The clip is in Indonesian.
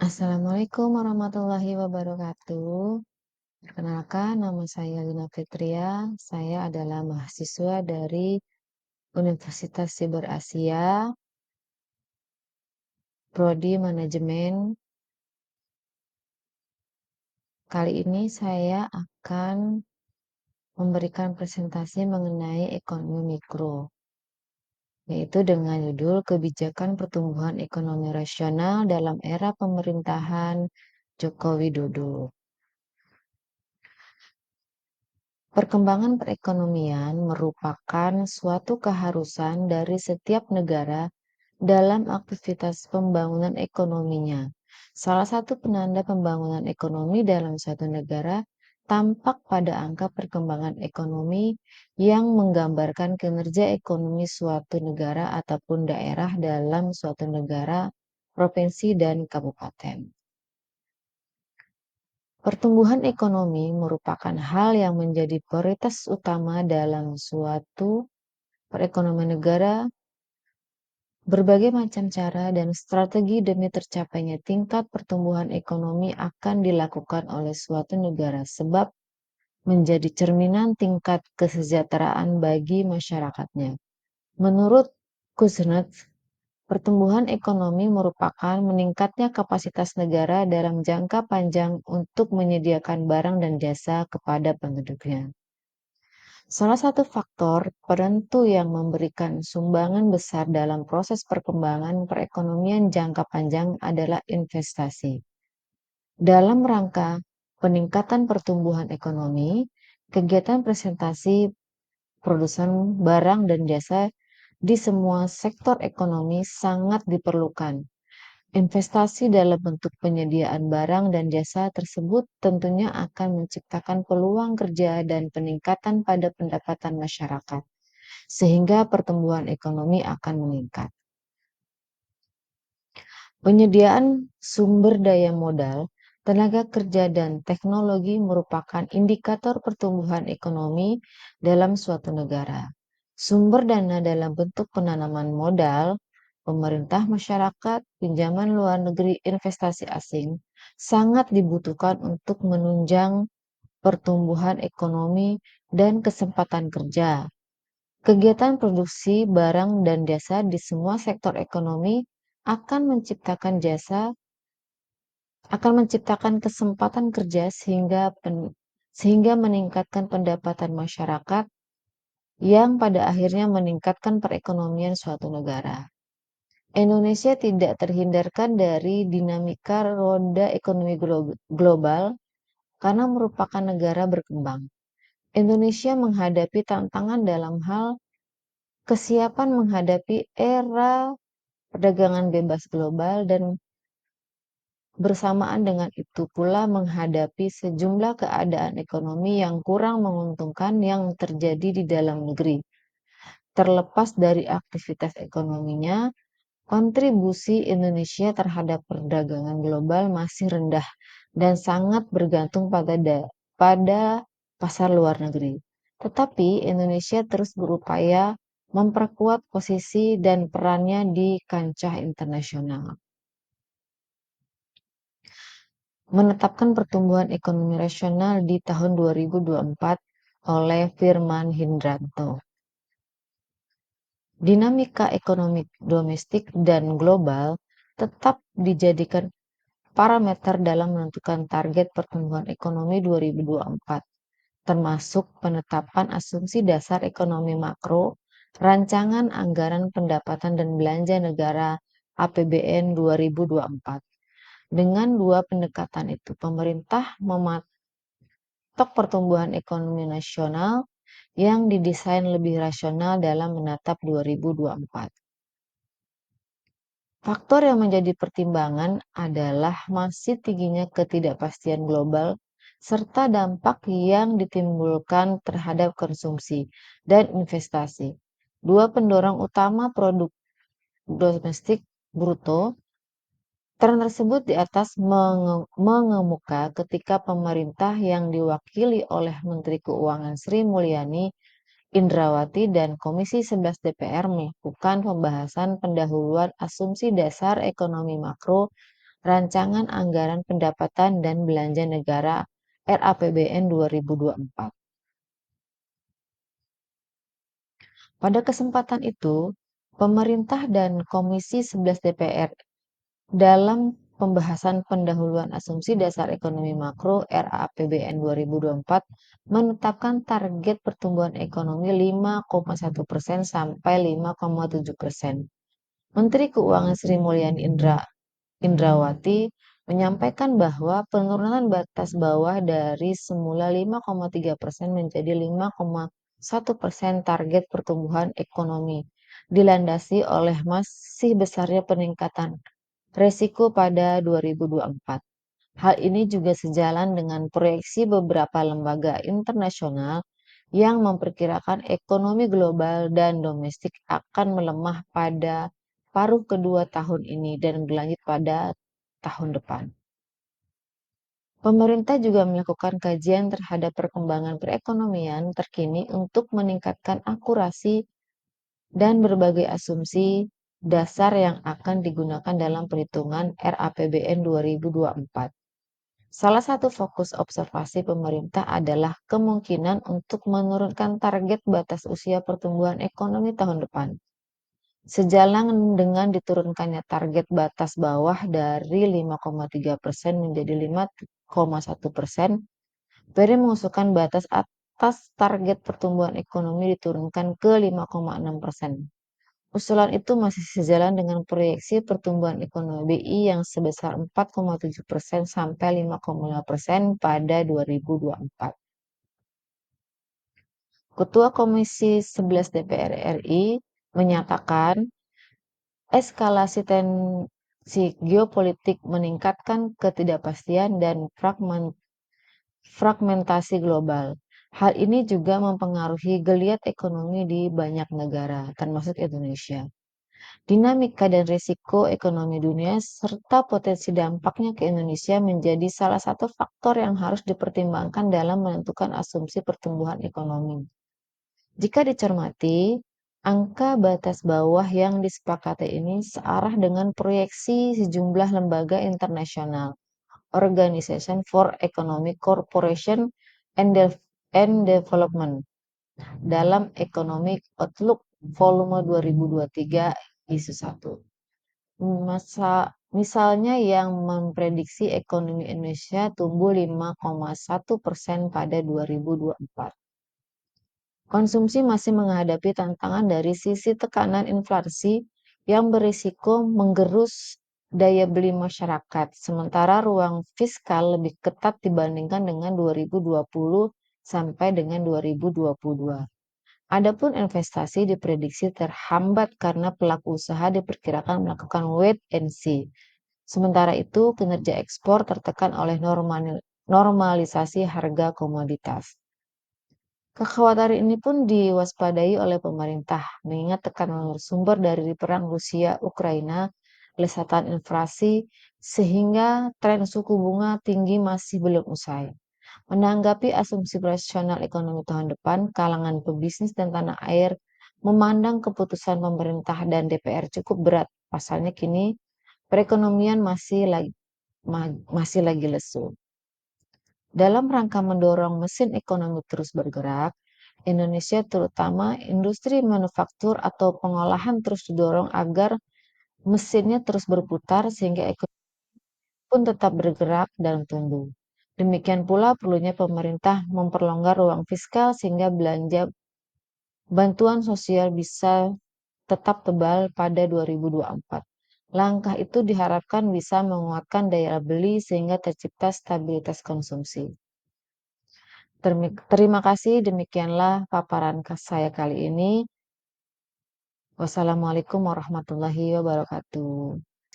Assalamualaikum warahmatullahi wabarakatuh. Perkenalkan, nama saya Lina Fitria. Saya adalah mahasiswa dari Universitas Siber Asia, Prodi Manajemen. Kali ini saya akan memberikan presentasi mengenai ekonomi mikro, yaitu dengan judul Kebijakan Pertumbuhan Ekonomi Rasional dalam Era Pemerintahan Joko Widodo. Perkembangan perekonomian merupakan suatu keharusan dari setiap negara dalam aktivitas pembangunan ekonominya. Salah satu penanda pembangunan ekonomi dalam suatu negara tampak pada angka perkembangan ekonomi yang menggambarkan kinerja ekonomi suatu negara ataupun daerah dalam suatu negara, provinsi, dan kabupaten. Pertumbuhan ekonomi merupakan hal yang menjadi prioritas utama dalam suatu perekonomian negara. Berbagai macam cara dan strategi demi tercapainya tingkat pertumbuhan ekonomi akan dilakukan oleh suatu negara sebab menjadi cerminan tingkat kesejahteraan bagi masyarakatnya. Menurut Kuznets, pertumbuhan ekonomi merupakan meningkatnya kapasitas negara dalam jangka panjang untuk menyediakan barang dan jasa kepada penduduknya. Salah satu faktor penentu yang memberikan sumbangan besar dalam proses perkembangan perekonomian jangka panjang adalah investasi. Dalam rangka peningkatan pertumbuhan ekonomi, kegiatan presentasi produsen barang dan jasa di semua sektor ekonomi sangat diperlukan. Investasi dalam bentuk penyediaan barang dan jasa tersebut tentunya akan menciptakan peluang kerja dan peningkatan pada pendapatan masyarakat, sehingga pertumbuhan ekonomi akan meningkat. Penyediaan sumber daya modal, tenaga kerja, dan teknologi merupakan indikator pertumbuhan ekonomi dalam suatu negara. Sumber dana dalam bentuk penanaman modal, pemerintah, masyarakat, pinjaman luar negeri, investasi asing sangat dibutuhkan untuk menunjang pertumbuhan ekonomi dan kesempatan kerja. Kegiatan produksi barang dan jasa di semua sektor ekonomi akan menciptakan kesempatan kerja sehingga meningkatkan pendapatan masyarakat yang pada akhirnya meningkatkan perekonomian suatu negara. Indonesia tidak terhindarkan dari dinamika roda ekonomi global karena merupakan negara berkembang. Indonesia menghadapi tantangan dalam hal kesiapan menghadapi era perdagangan bebas global dan bersamaan dengan itu pula menghadapi sejumlah keadaan ekonomi yang kurang menguntungkan yang terjadi di dalam negeri. Terlepas dari aktivitas ekonominya, kontribusi Indonesia terhadap perdagangan global masih rendah dan sangat bergantung pada pasar luar negeri. Tetapi Indonesia terus berupaya memperkuat posisi dan perannya di kancah internasional. Menetapkan pertumbuhan ekonomi rasional di tahun 2024 oleh Firman Hindranto. Dinamika ekonomi domestik dan global tetap dijadikan parameter dalam menentukan target pertumbuhan ekonomi 2024, termasuk penetapan asumsi dasar ekonomi makro, rancangan anggaran pendapatan dan belanja negara APBN 2024. Dengan dua pendekatan itu, pemerintah mematok pertumbuhan ekonomi nasional yang didesain lebih rasional dalam menatap 2024. Faktor yang menjadi pertimbangan adalah masih tingginya ketidakpastian global serta dampak yang ditimbulkan terhadap konsumsi dan investasi. Dua pendorong utama produk domestik bruto. Tren tersebut di atas mengemuka ketika pemerintah yang diwakili oleh Menteri Keuangan Sri Mulyani Indrawati dan Komisi 11 DPR melakukan pembahasan pendahuluan asumsi dasar ekonomi makro Rancangan Anggaran Pendapatan dan Belanja Negara (RAPBN) 2024. Pada kesempatan itu, pemerintah dan Komisi 11 DPR dalam pembahasan pendahuluan asumsi dasar ekonomi makro (RAPBN) 2024 menetapkan target pertumbuhan ekonomi 5,1% sampai 5,7%. Menteri Keuangan Sri Mulyani Indrawati menyampaikan bahwa penurunan batas bawah dari semula 5,3% menjadi 5,1% target pertumbuhan ekonomi dilandasi oleh masih besarnya peningkatan resiko pada 2024. Hal ini juga sejalan dengan proyeksi beberapa lembaga internasional yang memperkirakan ekonomi global dan domestik akan melemah pada paruh kedua tahun ini dan berlanjut pada tahun depan. Pemerintah juga melakukan kajian terhadap perkembangan perekonomian terkini untuk meningkatkan akurasi dan berbagai asumsi dasar yang akan digunakan dalam perhitungan RAPBN 2024. Salah satu fokus observasi pemerintah adalah kemungkinan untuk menurunkan target batas usia pertumbuhan ekonomi tahun depan. Sejalan dengan diturunkannya target batas bawah dari 5,3% menjadi 5,1%, Peri mengusulkan batas atas target pertumbuhan ekonomi diturunkan ke 5,6%. Usulan itu masih sejalan dengan proyeksi pertumbuhan ekonomi BI yang sebesar 4,7% sampai 5,5% pada 2024. Ketua Komisi 11 DPR RI menyatakan eskalasi tensi geopolitik meningkatkan ketidakpastian dan fragmentasi global. Hal ini juga mempengaruhi geliat ekonomi di banyak negara, termasuk Indonesia. Dinamika dan risiko ekonomi dunia serta potensi dampaknya ke Indonesia menjadi salah satu faktor yang harus dipertimbangkan dalam menentukan asumsi pertumbuhan ekonomi. Jika dicermati, angka batas bawah yang disepakati ini searah dengan proyeksi sejumlah lembaga internasional, Organization for Economic Cooperation and Development, dalam Economic Outlook volume 2023 isu 1. Misalnya yang memprediksi ekonomi Indonesia tumbuh 5,1% pada 2024. Konsumsi masih menghadapi tantangan dari sisi tekanan inflasi yang berisiko menggerus daya beli masyarakat, sementara ruang fiskal lebih ketat dibandingkan dengan 2020 sampai dengan 2022. Adapun investasi diprediksi terhambat karena pelaku usaha diperkirakan melakukan wait and see. Sementara itu, kinerja ekspor tertekan oleh normalisasi harga komoditas. Kekhawatiran ini pun diwaspadai oleh pemerintah, mengingat tekanan bersumber dari perang Rusia-Ukraina, lesatan inflasi, sehingga tren suku bunga tinggi masih belum usai. Menanggapi asumsi rasional ekonomi tahun depan, kalangan pebisnis dan tanah air memandang keputusan pemerintah dan DPR cukup berat. Pasalnya kini perekonomian masih lagi lesu. Dalam rangka mendorong mesin ekonomi terus bergerak, Indonesia terutama industri manufaktur atau pengolahan terus didorong agar mesinnya terus berputar sehingga ekonomi pun tetap bergerak dan tumbuh. Demikian pula perlunya pemerintah memperlonggar ruang fiskal sehingga belanja bantuan sosial bisa tetap tebal pada 2024. Langkah itu diharapkan bisa menguatkan daya beli sehingga tercipta stabilitas konsumsi. Terima kasih, demikianlah paparan saya kali ini. Wassalamualaikum warahmatullahi wabarakatuh.